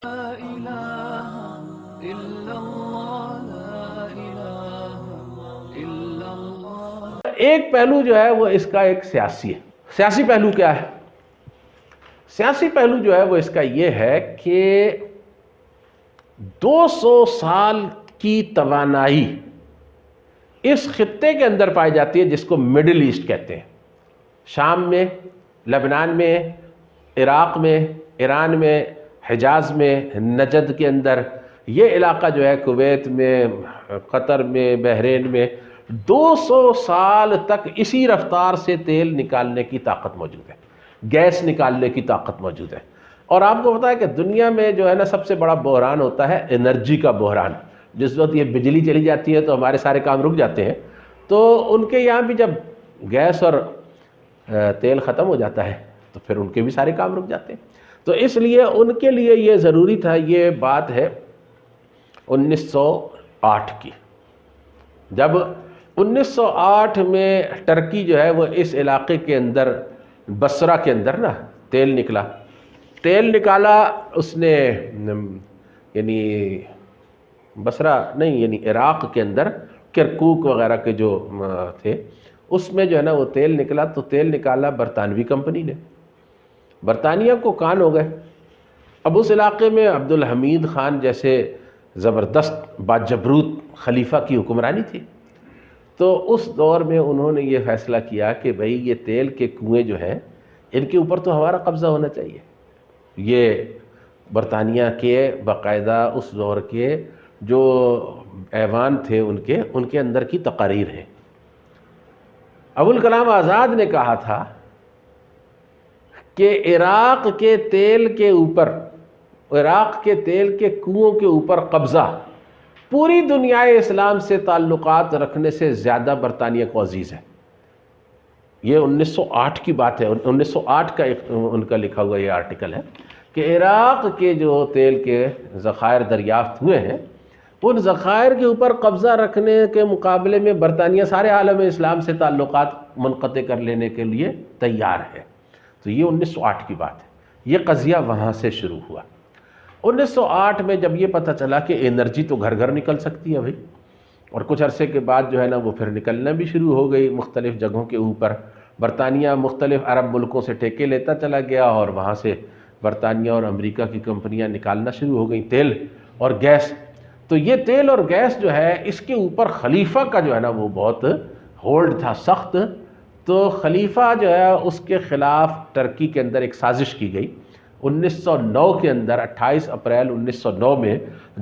لا إله إلا الله لا إله إلا الله۔ ایک پہلو جو ہے وہ اس کا ایک سیاسی ہے۔ سیاسی پہلو کیا ہے؟ سیاسی پہلو جو ہے وہ اس کا یہ ہے کہ 200 سال کی توانائی اس خطے کے اندر پائی جاتی ہے جس کو مڈل ایسٹ کہتے ہیں۔ شام میں، لبنان میں، عراق میں، ایران میں، حجاز میں، نجد کے اندر، یہ علاقہ جو ہے کویت میں، قطر میں، بحرین میں 200 سال تک اسی رفتار سے تیل نکالنے کی طاقت موجود ہے، گیس نکالنے کی طاقت موجود ہے۔ اور آپ کو پتا ہے کہ دنیا میں جو ہے نا سب سے بڑا بحران ہوتا ہے انرجی کا بحران۔ جس وقت یہ بجلی چلی جاتی ہے تو ہمارے سارے کام رک جاتے ہیں، تو ان کے یہاں بھی جب گیس اور تیل ختم ہو جاتا ہے تو پھر ان کے بھی سارے کام رک جاتے ہیں۔ تو اس لیے ان کے لیے یہ ضروری تھا۔ یہ بات ہے 1908 کی، جب 1908 میں ٹرکی جو ہے وہ اس علاقے کے اندر، بصرہ کے اندر نا تیل نکالا اس نے، یعنی بصرہ نہیں، یعنی عراق کے اندر کرکوک وغیرہ کے جو تھے اس میں جو ہے نا وہ تیل نکلا، تو تیل نکالا برطانوی کمپنی نے۔ برطانیہ کو کان ہو گئے۔ اب اس علاقے میں عبدالحمید خان جیسے زبردست باجبروت خلیفہ کی حکمرانی تھی، تو اس دور میں انہوں نے یہ فیصلہ کیا کہ بھئی یہ تیل کے کنویں جو ہیں ان کے اوپر تو ہمارا قبضہ ہونا چاہیے۔ یہ برطانیہ کے باقاعدہ اس دور کے جو ایوان تھے ان کے اندر کی تقاریر ہیں۔ ابوالکلام آزاد نے کہا تھا کہ عراق کے تیل کے اوپر، عراق کے تیل کے کنووں کے اوپر قبضہ پوری دنیا اسلام سے تعلقات رکھنے سے زیادہ برطانیہ کو عزیز ہے۔ یہ 1908 کی بات ہے، 1908 کا ان کا لکھا ہوا یہ آرٹیکل ہے کہ عراق کے جو تیل کے ذخائر دریافت ہوئے ہیں ان ذخائر کے اوپر قبضہ رکھنے کے مقابلے میں برطانیہ سارے عالم اسلام سے تعلقات منقطع کر لینے کے لیے تیار ہے۔ تو یہ 1908 کی بات ہے، یہ قضیہ وہاں سے شروع ہوا۔ 1908 میں جب یہ پتہ چلا کہ انرجی تو گھر گھر نکل سکتی ہے بھائی، اور کچھ عرصے کے بعد جو ہے نا وہ پھر نکلنا بھی شروع ہو گئی مختلف جگہوں کے اوپر۔ برطانیہ مختلف عرب ملکوں سے ٹھیکے لیتا چلا گیا اور وہاں سے برطانیہ اور امریکہ کی کمپنیاں نکالنا شروع ہو گئیں تیل اور گیس۔ تو یہ تیل اور گیس جو ہے اس کے اوپر خلیفہ کا جو ہے نا وہ بہت ہولڈ تھا، سخت۔ تو خلیفہ جو ہے اس کے خلاف ٹرکی کے اندر ایک سازش کی گئی 1909 کے اندر۔ 28 اپریل 1909 میں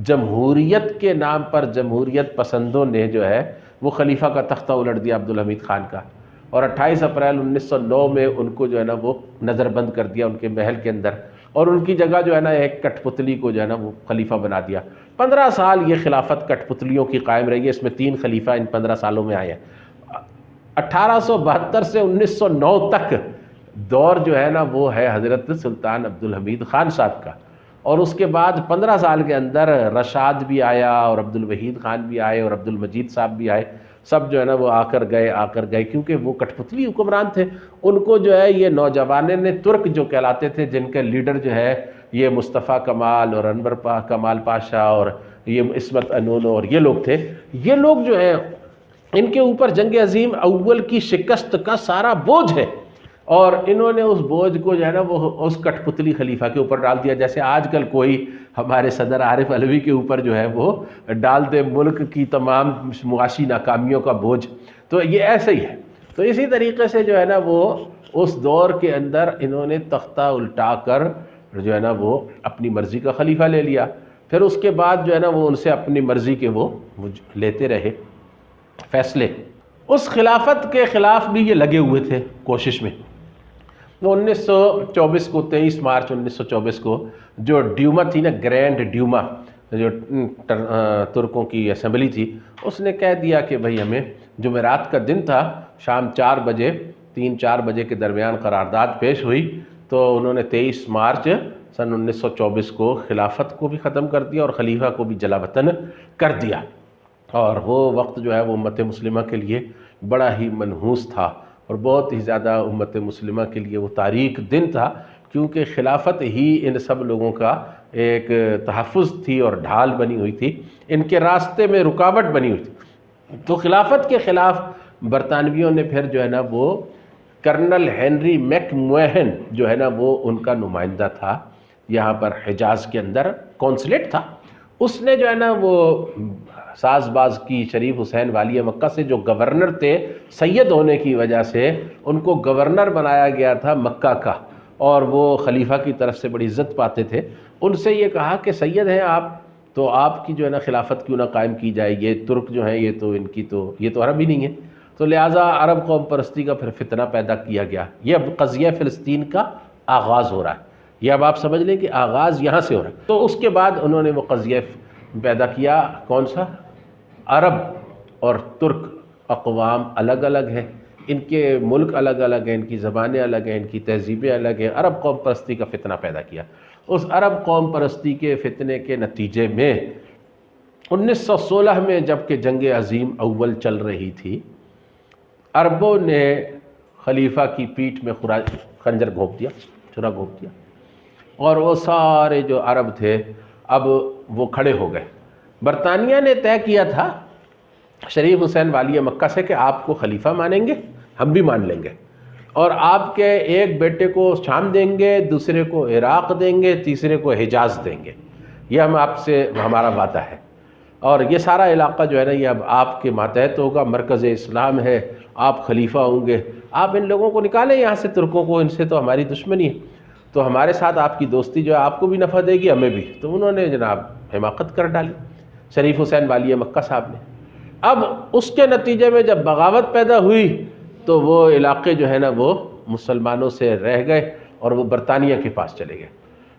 جمہوریت کے نام پر جمہوریت پسندوں نے جو ہے وہ خلیفہ کا تختہ الٹ دیا عبدالحمید خان کا، اور 28 اپریل 1909 میں ان کو جو ہے نا وہ نظر بند کر دیا ان کے محل کے اندر، اور ان کی جگہ جو ہے نا ایک کٹ پتلی کو جو ہے نا وہ خلیفہ بنا دیا۔ 15 سال یہ خلافت کٹ پتلیوں کی قائم رہی ہے، اس میں 3 خلیفہ ان 15 سالوں میں آئے ہیں۔ 1872 سے 1909 تک دور جو ہے نا وہ ہے حضرت سلطان عبدالحمید خان صاحب کا، اور اس کے بعد 15 سال کے اندر رشاد بھی آیا اور عبدالوحید خان بھی آئے اور عبدالمجید صاحب بھی آئے۔ سب جو ہے نا وہ آ کر گئے کیونکہ وہ کٹ پتلی حکمران تھے۔ ان کو جو ہے یہ نوجوانوں نے ترک جو کہلاتے تھے، جن کے لیڈر جو ہے یہ مصطفیٰ کمال اور انور کمال پاشا اور یہ عصمت انونو اور یہ لوگ تھے، یہ لوگ جو ہیں ان کے اوپر جنگ عظیم اول کی شکست کا سارا بوجھ ہے، اور انہوں نے اس بوجھ کو جو ہے نا وہ اس کٹ پتلی خلیفہ کے اوپر ڈال دیا، جیسے آج کل کوئی ہمارے صدر عارف علوی کے اوپر جو ہے وہ ڈال دے ملک کی تمام معاشی ناکامیوں کا بوجھ۔ تو یہ ایسے ہی ہے۔ تو اسی طریقے سے جو ہے نا وہ اس دور کے اندر انہوں نے تختہ الٹا کر جو ہے نا وہ اپنی مرضی کا خلیفہ لے لیا۔ پھر اس کے بعد جو ہے نا وہ ان سے اپنی مرضی کے وہ لیتے رہے فیصلے۔ اس خلافت کے خلاف بھی یہ لگے ہوئے تھے کوشش میں۔ 1924 کو 23 مارچ 1924 کو جو ڈیوما تھی نا، گرینڈ ڈیوما جو ترکوں کی اسمبلی تھی، اس نے کہہ دیا کہ بھئی ہمیں، جمعرات کا دن تھا، شام 4 بجے 3-4 بجے کے درمیان قرارداد پیش ہوئی، تو انہوں نے 23 مارچ سن 1924 کو خلافت کو بھی ختم کر دیا اور خلیفہ کو بھی جلا وطن کر دیا۔ اور وہ وقت جو ہے وہ امت مسلمہ کے لیے بڑا ہی منحوس تھا، اور بہت ہی زیادہ امت مسلمہ کے لیے وہ تاریک دن تھا، کیونکہ خلافت ہی ان سب لوگوں کا ایک تحفظ تھی اور ڈھال بنی ہوئی تھی، ان کے راستے میں رکاوٹ بنی ہوئی تھی۔ تو خلافت کے خلاف برطانویوں نے پھر جو ہے نا وہ کرنل ہینری میک موہن جو ہے نا وہ ان کا نمائندہ تھا یہاں پر حجاز کے اندر، کونسلیٹ تھا، اس نے جو ہے نا وہ ساز باز کی شریف حسین والی مکہ سے، جو گورنر تھے سید ہونے کی وجہ سے ان کو گورنر بنایا گیا تھا مکہ کا، اور وہ خلیفہ کی طرف سے بڑی عزت پاتے تھے، ان سے یہ کہا کہ سید ہیں آپ تو آپ کی جو ہے نا خلافت کیوں نہ قائم کی جائے، یہ ترک جو ہیں یہ تو ان کی تو یہ تو عرب ہی نہیں ہے، تو لہٰذا عرب قوم پرستی کا پھر فتنہ پیدا کیا گیا۔ یہ اب قضیہ فلسطین کا آغاز ہو رہا ہے، یہ اب آپ سمجھ لیں کہ آغاز یہاں سے ہو رہا ہے۔ تو اس کے بعد انہوں نے وہ قضیہ پیدا کیا، کون سا؟ عرب اور ترک اقوام الگ الگ ہیں، ان کے ملک الگ الگ ہیں، ان کی زبانیں الگ ہیں، ان کی تہذیبیں الگ ہیں، عرب قوم پرستی کا فتنہ پیدا کیا۔ اس عرب قوم پرستی کے فتنے کے نتیجے میں 1916 میں جب کہ جنگ عظیم اول چل رہی تھی، عربوں نے خلیفہ کی پیٹھ میں خنجر گھونپ دیا، چھرا گھونپ دیا، اور وہ سارے جو عرب تھے اب وہ کھڑے ہو گئے۔ برطانیہ نے طے کیا تھا شریف حسین والی مکہ سے کہ آپ کو خلیفہ مانیں گے، ہم بھی مان لیں گے، اور آپ کے ایک بیٹے کو شام دیں گے، دوسرے کو عراق دیں گے، تیسرے کو حجاز دیں گے، یہ ہم آپ سے ہمارا وعدہ ہے، اور یہ سارا علاقہ جو ہے نا یہ اب آپ کے ماتحت ہوگا، مرکز اسلام ہے، آپ خلیفہ ہوں گے، آپ ان لوگوں کو نکالیں یہاں سے، ترکوں کو، ان سے تو ہماری دشمنی ہے، تو ہمارے ساتھ آپ کی دوستی جو ہے آپ کو بھی نفع دے گی، ہمیں بھی۔ تو انہوں نے جناب حماقت کر ڈالی شریف حسین والی مکہ صاحب نے۔ اب اس کے نتیجے میں جب بغاوت پیدا ہوئی تو وہ علاقے جو ہے نا وہ مسلمانوں سے رہ گئے اور وہ برطانیہ کے پاس چلے گئے۔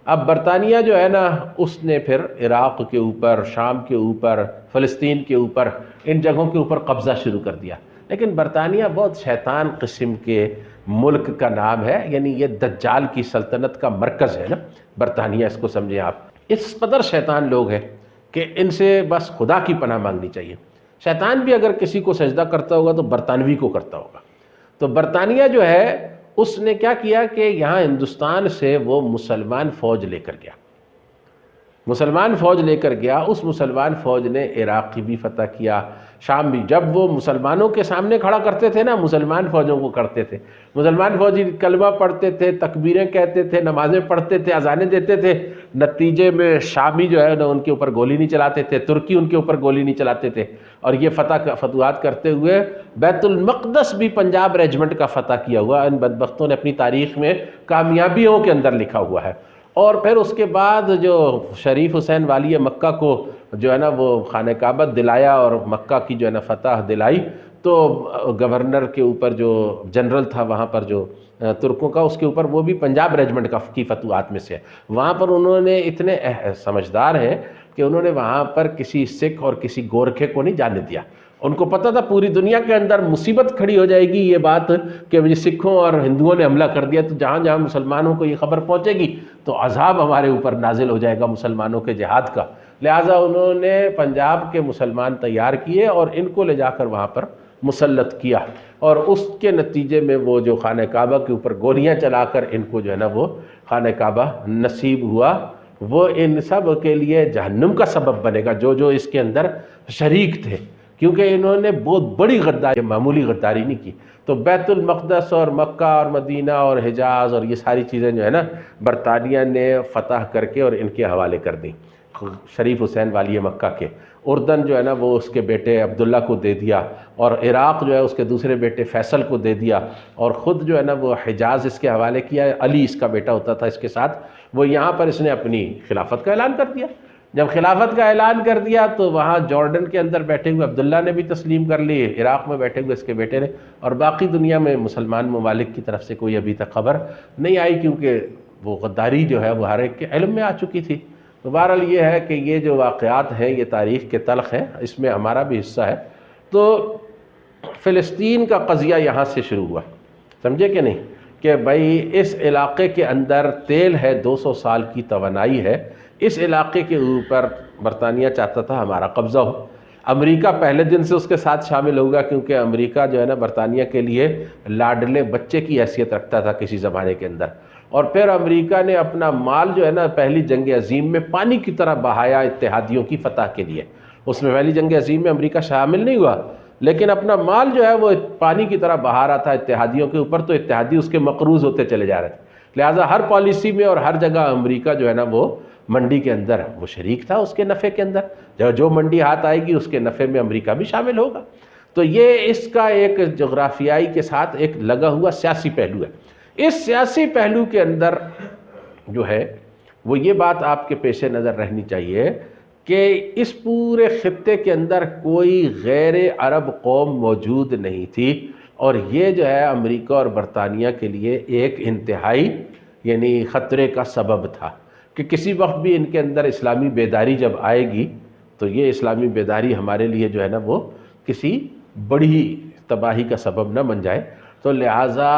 اب برطانیہ جو ہے نا اس نے پھر عراق کے اوپر، شام کے اوپر، فلسطین کے اوپر، ان جگہوں کے اوپر قبضہ شروع کر دیا۔ لیکن برطانیہ بہت شیطان قسم کے ملک کا نام ہے، یعنی یہ دجال کی سلطنت کا مرکز ہے نا برطانیہ، اس کو سمجھیں آپ۔ اس قدر شیطان لوگ ہیں کہ ان سے بس خدا کی پناہ مانگنی چاہیے۔ شیطان بھی اگر کسی کو سجدہ کرتا ہوگا تو برطانوی کو کرتا ہوگا۔ تو برطانیہ جو ہے اس نے کیا کیا کہ یہاں ہندوستان سے وہ مسلمان فوج لے کر گیا، مسلمان فوج لے کر گیا۔ اس مسلمان فوج نے عراق بھی فتح کیا، شام بھی۔ جب وہ مسلمانوں کے سامنے کھڑا کرتے تھے نا، مسلمان فوجوں کو کرتے تھے، مسلمان فوجی کلمہ پڑھتے تھے، تکبیریں کہتے تھے، نمازیں پڑھتے تھے، اذانیں دیتے تھے، نتیجے میں شامی جو ہے نا ان کے اوپر گولی نہیں چلاتے تھے، ترکی ان کے اوپر گولی نہیں چلاتے تھے، اور یہ فتوحات کرتے ہوئے بیت المقدس بھی پنجاب ریجمنٹ کا فتح کیا ہوا، ان بدبختوں نے اپنی تاریخ میں کامیابیوں کے اندر لکھا ہوا ہے۔ اور پھر اس کے بعد جو شریف حسین والی مکہ کو جو ہے نا وہ خانہ کعبہ دلایا اور مکہ کی جو ہے نا فتح دلائی، تو گورنر کے اوپر جو جنرل تھا وہاں پر جو ترکوں کا، اس کے اوپر وہ بھی پنجاب ریجمنٹ کی فتوحات میں سے ہے۔ وہاں پر انہوں نے اتنے سمجھدار ہیں کہ انہوں نے وہاں پر کسی سکھ اور کسی گورکھے کو نہیں جانے دیا۔ ان کو پتہ تھا پوری دنیا کے اندر مصیبت کھڑی ہو جائے گی یہ بات کہ سکھوں اور ہندوؤں نے حملہ کر دیا، تو جہاں جہاں مسلمانوں کو یہ خبر پہنچے گی تو عذاب ہمارے اوپر نازل ہو جائے گا مسلمانوں کے جہاد کا۔ لہٰذا انہوں نے پنجاب کے مسلمان تیار کیے اور ان کو لے جا کر وہاں پر مسلط کیا، اور اس کے نتیجے میں وہ جو خانہ کعبہ کے اوپر گولیاں چلا کر ان کو جو ہے نا وہ خانہ کعبہ نصیب ہوا، وہ ان سب کے لیے جہنم کا سبب بنے گا جو اس کے اندر شریک تھے، کیونکہ انہوں نے بہت بڑی غداری، معمولی غداری نہیں کی۔ تو بیت المقدس اور مکہ اور مدینہ اور حجاز اور یہ ساری چیزیں جو ہے نا برطانیہ نے فتح کر کے اور ان کے حوالے کر دیں شریف حسین والی مکہ کے۔ اردن جو ہے نا وہ اس کے بیٹے عبداللہ کو دے دیا، اور عراق جو ہے اس کے دوسرے بیٹے فیصل کو دے دیا، اور خود جو ہے نا وہ حجاز اس کے حوالے کیا۔ علی اس کا بیٹا ہوتا تھا اس کے ساتھ، وہ یہاں پر اس نے اپنی خلافت کا اعلان کر دیا۔ جب خلافت کا اعلان کر دیا تو وہاں جارڈن کے اندر بیٹھے ہوئے عبداللہ نے بھی تسلیم کر لی، عراق میں بیٹھے ہوئے اس کے بیٹے نے، اور باقی دنیا میں مسلمان ممالک کی طرف سے کوئی ابھی تک خبر نہیں آئی، کیونکہ وہ غداری جو ہے وہ ہر ایک کے علم میں آ چکی تھی۔ تو بہرحال یہ ہے کہ یہ جو واقعات ہیں یہ تاریخ کے تلخ ہیں، اس میں ہمارا بھی حصہ ہے۔ تو فلسطین کا قضیہ یہاں سے شروع ہوا، سمجھے کہ نہیں، کہ بھائی اس علاقے کے اندر تیل ہے، 200 سال کی توانائی ہے، اس علاقے کے اوپر برطانیہ چاہتا تھا ہمارا قبضہ ہو۔ امریکہ پہلے دن سے اس کے ساتھ شامل ہوگا، کیونکہ امریکہ جو ہے نا برطانیہ کے لیے لاڈلے بچے کی حیثیت رکھتا تھا کسی زمانے کے اندر، اور پھر امریکہ نے اپنا مال جو ہے نا پہلی جنگ عظیم میں پانی کی طرح بہایا اتحادیوں کی فتح کے لیے. اس میں پہلی جنگ عظیم میں امریکہ شامل نہیں ہوا، لیکن اپنا مال جو ہے وہ پانی کی طرح بہا رہا تھا اتحادیوں کے اوپر، تو اتحادی اس کے مقروض ہوتے چلے جا رہے تھے. لہٰذا ہر پالیسی میں اور ہر جگہ امریکہ جو ہے نا وہ منڈی کے اندر وہ شریک تھا، اس کے نفع کے اندر. جو منڈی ہاتھ آئے گی اس کے نفع میں امریکہ بھی شامل ہوگا. تو یہ اس کا ایک جغرافیائی کے ساتھ ایک لگا ہوا سیاسی پہلو ہے. اس سیاسی پہلو کے اندر جو ہے وہ یہ بات آپ کے پیش نظر رہنی چاہیے کہ اس پورے خطے کے اندر کوئی غیر عرب قوم موجود نہیں تھی، اور یہ جو ہے امریکہ اور برطانیہ کے لیے ایک انتہائی یعنی خطرے کا سبب تھا کہ کسی وقت بھی ان کے اندر اسلامی بیداری جب آئے گی تو یہ اسلامی بیداری ہمارے لیے جو ہے نا وہ کسی بڑی تباہی کا سبب نہ بن جائے. تو لہٰذا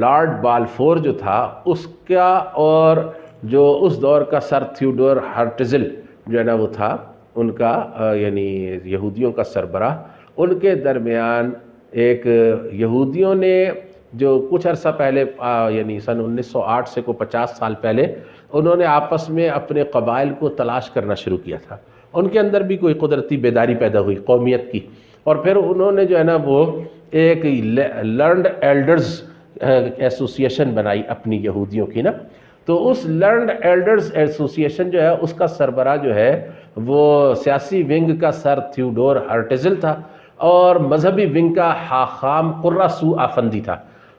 لارڈ بالفور جو تھا اس کا اور جو اس دور کا سر تھیوڈور ہرٹزل جو ہے نا وہ تھا ان کا یعنی یہودیوں کا سربراہ، ان کے درمیان ایک یہودیوں نے جو کچھ عرصہ پہلے یعنی سن 1908 سے کو 50 سال پہلے انہوں نے آپس میں اپنے قبائل کو تلاش کرنا شروع کیا تھا. ان کے اندر بھی کوئی قدرتی بیداری پیدا ہوئی قومیت کی، اور پھر انہوں نے جو ہے نا وہ ایک لرنڈ ایلڈرز ایسوسیشن بنائی اپنی یہودیوں کی نا. تو اس لرنڈ ایلڈرز ایسوسیشن جو ہے اس کا سربراہ جو ہے وہ سیاسی ونگ کا سر تھیوڈور ہرٹزل تھا، اور مذہبی ونگ کا حاخام قرہ سو آفندی تھا.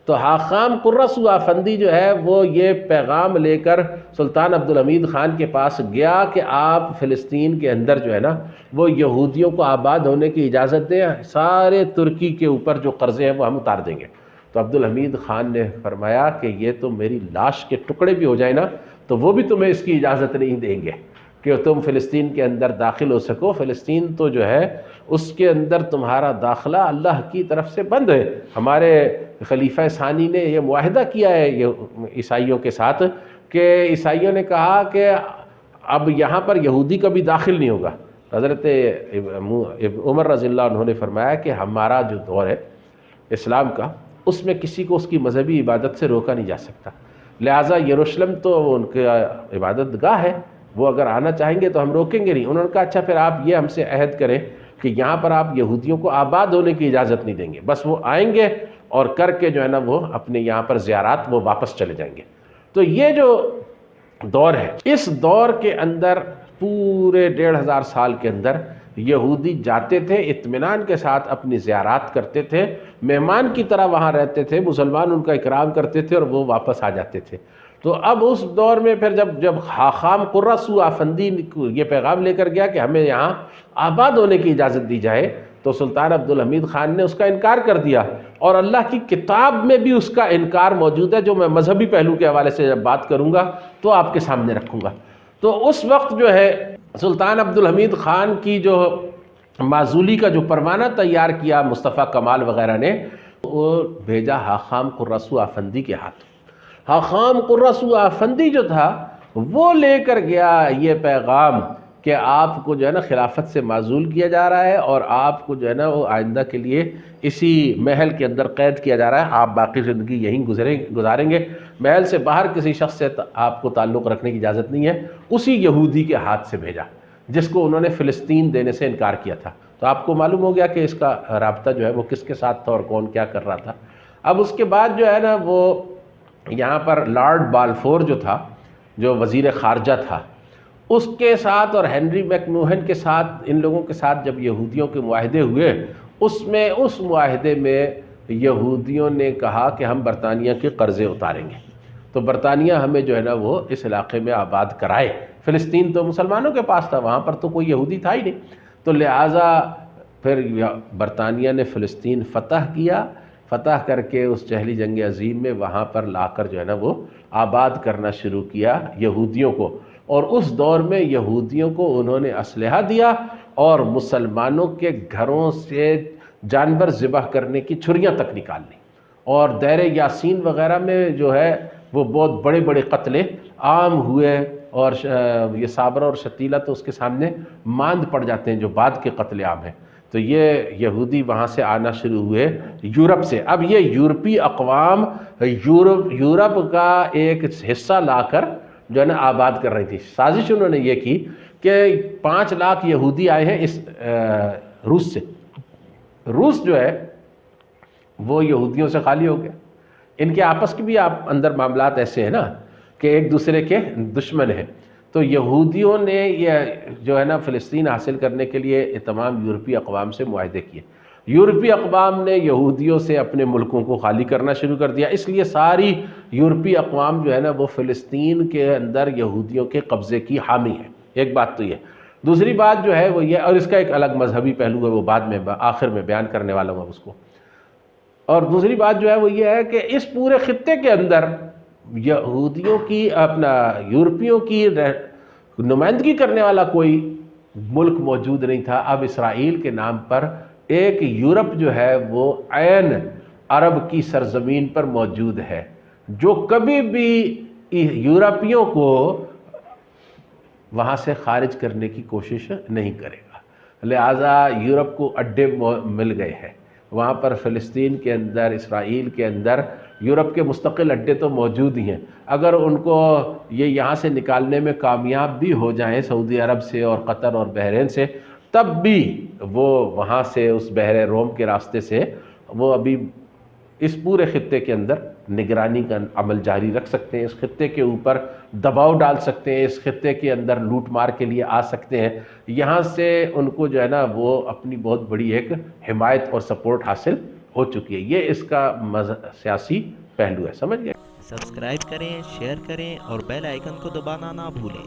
تو حاخام قرہ سو آفندی جو ہے وہ یہ پیغام لے کر سلطان عبدالحمید خان کے پاس گیا کہ آپ فلسطین کے اندر جو ہے نا وہ یہودیوں کو آباد ہونے کی اجازت دیں، سارے ترکی کے اوپر جو قرضے ہیں وہ ہم اتار دیں گے. تو عبدالحمید خان نے فرمایا کہ یہ تو میری لاش کے ٹکڑے بھی ہو جائیں نا تو وہ بھی تمہیں اس کی اجازت نہیں دیں گے کہ تم فلسطین کے اندر داخل ہو سکو. فلسطین تو جو ہے اس کے اندر تمہارا داخلہ اللہ کی طرف سے بند ہے. ہمارے خلیفہ ثانی نے یہ معاہدہ کیا ہے یہ عیسائیوں کے ساتھ کہ عیسائیوں نے کہا کہ اب یہاں پر یہودی کبھی داخل نہیں ہوگا. حضرت عمر رضی اللہ عنہ نے فرمایا کہ ہمارا جو دور ہے اسلام کا اس میں کسی کو اس کی مذہبی عبادت سے روکا نہیں جا سکتا. لہٰذا یروشلم تو ان کا عبادت گاہ ہے، وہ اگر آنا چاہیں گے تو ہم روکیں گے نہیں. انہوں نے کہا اچھا پھر آپ یہ ہم سے عہد کریں کہ یہاں پر آپ یہودیوں کو آباد ہونے کی اجازت نہیں دیں گے، بس وہ آئیں گے اور کر کے جو ہے نا وہ اپنے یہاں پر زیارات وہ واپس چلے جائیں گے. تو یہ جو دور ہے اس دور کے اندر پورے 1500 سال کے اندر یہودی جاتے تھے، اطمینان کے ساتھ اپنی زیارات کرتے تھے، مہمان کی طرح وہاں رہتے تھے، مسلمان ان کا اکرام کرتے تھے اور وہ واپس آ جاتے تھے. تو اب اس دور میں پھر جب حاخام قرہ سو آفندی یہ پیغام لے کر گیا کہ ہمیں یہاں آباد ہونے کی اجازت دی جائے تو سلطان عبدالحمید خان نے اس کا انکار کر دیا. اور اللہ کی کتاب میں بھی اس کا انکار موجود ہے جو میں مذہبی پہلو کے حوالے سے جب بات کروں گا تو آپ کے سامنے رکھوں گا. تو اس وقت جو ہے سلطان عبدالحمید خان کی جو معزولی کا جو پروانہ تیار کیا مصطفیٰ کمال وغیرہ نے وہ بھیجا حاخام قرہ سو آفندی کے ہاتھ. حاخام قرہ سو آفندی جو تھا وہ لے کر گیا یہ پیغام کہ آپ کو جو ہے نا خلافت سے معزول کیا جا رہا ہے اور آپ کو جو ہے نا وہ آئندہ کے لیے اسی محل کے اندر قید کیا جا رہا ہے، آپ باقی زندگی یہیں گزاریں گے، محل سے باہر کسی شخص سے آپ کو تعلق رکھنے کی اجازت نہیں ہے. اسی یہودی کے ہاتھ سے بھیجا جس کو انہوں نے فلسطین دینے سے انکار کیا تھا. تو آپ کو معلوم ہو گیا کہ اس کا رابطہ جو ہے وہ کس کے ساتھ تھا اور کون کیا کر رہا تھا. اب اس کے بعد جو ہے نا وہ یہاں پر لارڈ بالفور جو تھا جو وزیر خارجہ تھا اس کے ساتھ اور ہنری میک موہن کے ساتھ ان لوگوں کے ساتھ جب یہودیوں کے معاہدے ہوئے اس معاہدے میں یہودیوں نے کہا کہ ہم برطانیہ کے قرضے اتاریں گے تو برطانیہ ہمیں جو ہے نا وہ اس علاقے میں آباد کرائے. فلسطین تو مسلمانوں کے پاس تھا، وہاں پر تو کوئی یہودی تھا ہی نہیں. تو لہٰذا پھر برطانیہ نے فلسطین فتح کر کے اس جہلی جنگ عظیم میں وہاں پر لا کر جو ہے نا وہ آباد کرنا شروع کیا یہودیوں کو. اور اس دور میں یہودیوں کو انہوں نے اسلحہ دیا اور مسلمانوں کے گھروں سے جانور ذبح کرنے کی چھریاں تک نکال لی. اور دیر یاسین وغیرہ میں جو ہے وہ بہت بڑے بڑے قتل عام ہوئے اور یہ صابرہ اور شتیلہ تو اس کے سامنے ماند پڑ جاتے ہیں جو بعد کے قتل عام ہیں. تو یہ یہودی وہاں سے آنا شروع ہوئے یورپ سے. اب یہ یورپی اقوام یورپ کا ایک حصہ لا کر جو ہے نا آباد کر رہی تھی. سازش انہوں نے یہ کی کہ 5 لاکھ یہودی آئے ہیں اس روس سے. روس جو ہے وہ یہودیوں سے خالی ہو گیا. ان کے آپس کے بھی اندر معاملات ایسے ہیں نا کہ ایک دوسرے کے دشمن ہیں. تو یہودیوں نے یہ جو ہے نا فلسطین حاصل کرنے کے لیے تمام یورپی اقوام سے معاہدے کیے. یورپی اقوام نے یہودیوں سے اپنے ملکوں کو خالی کرنا شروع کر دیا. اس لیے ساری یورپی اقوام جو ہے نا وہ فلسطین کے اندر یہودیوں کے قبضے کی حامی ہے. ایک بات تو یہ. دوسری بات جو ہے وہ یہ، اور اس کا ایک الگ مذہبی پہلو ہے، وہ بعد میں آخر میں بیان کرنے والا ہوں اس کو. اور دوسری بات جو ہے وہ یہ ہے کہ اس پورے خطے کے اندر یہودیوں کی یورپیوں کی نمائندگی کرنے والا کوئی ملک موجود نہیں تھا. اب اسرائیل کے نام پر ایک یورپ جو ہے وہ عین عرب کی سرزمین پر موجود ہے، جو کبھی بھی یورپیوں کو وہاں سے خارج کرنے کی کوشش نہیں کرے گا. لہٰذا یورپ کو اڈے مل گئے ہیں. وہاں پر فلسطین کے اندر، اسرائیل کے اندر یورپ کے مستقل اڈے تو موجود ہی ہیں. اگر ان کو یہ یہاں سے نکالنے میں کامیاب بھی ہو جائیں سعودی عرب سے اور قطر اور بحرین سے، تب بھی وہ وہاں سے اس بحر روم کے راستے سے وہ ابھی اس پورے خطے کے اندر نگرانی کا عمل جاری رکھ سکتے ہیں. اس خطے کے اوپر دباؤ ڈال سکتے ہیں، اس خطے کے اندر لوٹ مار کے لیے آ سکتے ہیں. یہاں سے ان کو جو ہے نا وہ اپنی بہت بڑی ایک حمایت اور سپورٹ حاصل ہو چکی ہے. یہ اس کا سیاسی پہلو ہے. سمجھ گئے؟ سبسکرائب کریں، شیئر کریں اور بیل آئیکن کو دبانا نہ بھولیں.